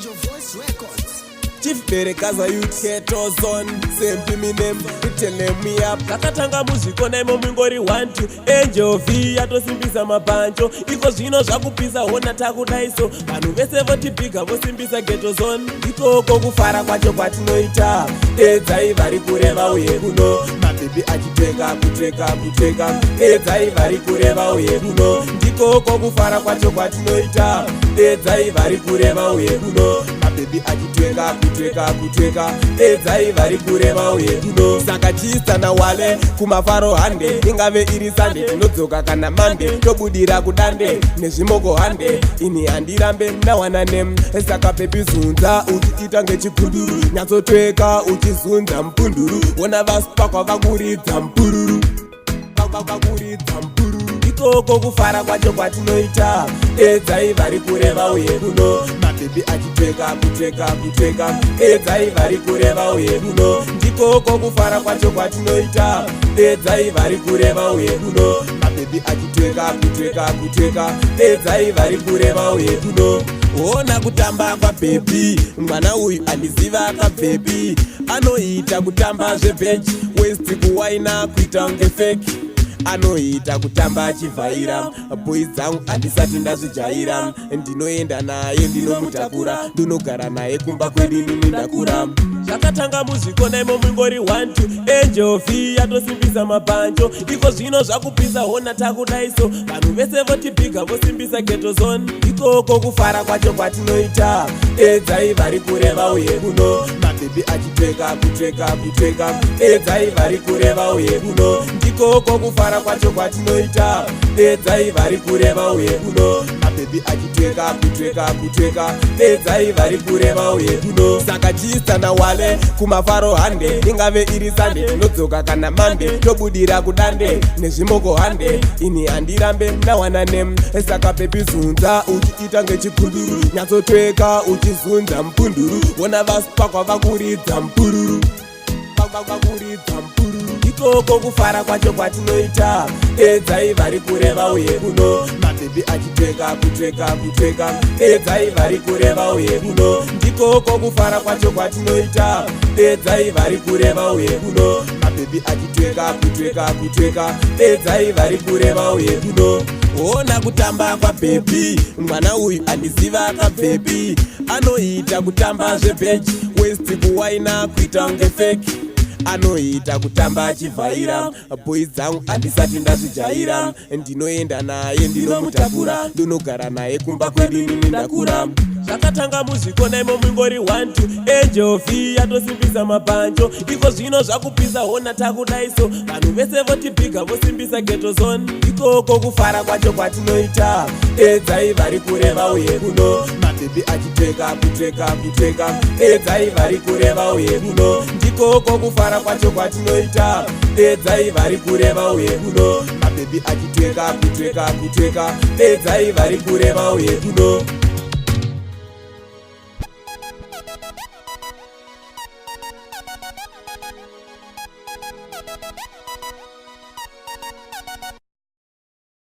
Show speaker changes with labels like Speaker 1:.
Speaker 1: Angel Voice Records.
Speaker 2: Chief Berekaza Youth Ketos on Sempi minem Tell me up Takatanga muziko na imo mwingori 1-2 Angel V atosimbisa mabanjo Iko zvino zvakupisa hona takudaiso Vanhu vese votipika vosimbisa ghetto zone Ikoko kufara kwacho kwatinoita Edzai vari kureva uye kuno Mabhebi achiteka Edzai vari kureva uye kuno Ndikoko kufara kwacho kwatinoita Edzai vari kureva uye kuno Mabhebi achiteka Edzai vari kureva uye kuno Saka chisa na wale kumafaro hande Ingave iri sande tinodzoka kana mande Tobudira kudande nezvimoko hande Ini handirambe nawana nem Saka pepi zunza uchiita ngechikuduru Nyatsotweka uchizunza mpunduru Wona vasipakwa vakuridza mpururu Ikoko kufara kwacho kwatinoita Edzai vari kureva uye kuno Mabhebi achiteka Edzai vari kureva uye kuno Ndikoko kufara kwacho kwatinoita Edzai vari kureva uye kuno Mabhebi achiteka Edzai vari kureva uye kuno Ona kutamba kwa bhebi Mwana uyu andiziva akabhebi Anoita kutamba zvebheji West kuwaina kuita unge fake Anoita kutamba achivhaira Boys dzangu handisati ndazvijaira Ndinoenda naye ndinomutakura Ndinogara naye kumba kwedu nini ndakura Zvakatanga muzviko na imo mwingori 1-2 Angel V atosimbisa mabanjo Iko zvino zvakupisa hona takudaiso Vanhu vese votipika vosimbisa ghetto zone Ikoko kufara kwacho kwatinoita Edzai vari kureva uye kuno Mabhebi achiteka Edzai vari kureva uye kuno Ndikoko kufara kwacho kwatinoita Edzai vari kureva uye kuno Mabhebi achiteka Edzai vari kureva uye kuno Saka chisa na wale kumafaro hande Ingave iri sande tinodzoka kana mande Tobudira kudande nezvimoko hande Ini handirambe nawana nem Saka pepi zunza uchiita ngechikuduru Nyatsotweka uchizunza mpunduru Wona vasipakwa vakuridza mpururu Ikoko kufara kwacho kwatinoita Edzai vari kureva uye kuno Mabhebi achiteka Edzai vari kureva uye kuno Ndikoko kufara kwacho kwatinoita Edzai vari kureva uye kuno Mabhebi achiteka Edzai vari kureva uye kuno Ona kutamba kwa bhebi Mwana uyu andiziva akabhebi Anoita kutamba zvebheji West kuwaina kuita unge fake Anoita kutamba achivhaira Boys dzangu handisati ndazvijaira Ndinoenda naye ndinomutakura Ndinogara naye kumba kwedu nini ndakura Zvakatanga muzviko na imo mwingori 1-2 Angel V atosimbisa mabanjo Iko zvino zvakupisa hona takudaiso Vanhu vese votipika vosimbisa ghetto zone Ikoko kufara kwacho kwatinoita Edzai vari kureva uye kuno Mabhebi achiteka Edzai vari kureva uye kuno Ndikoko kufara kwacho kwatinoita Edzai vari kureva uye kuno Mabhebi achiteka Edzai vari kureva uye kuno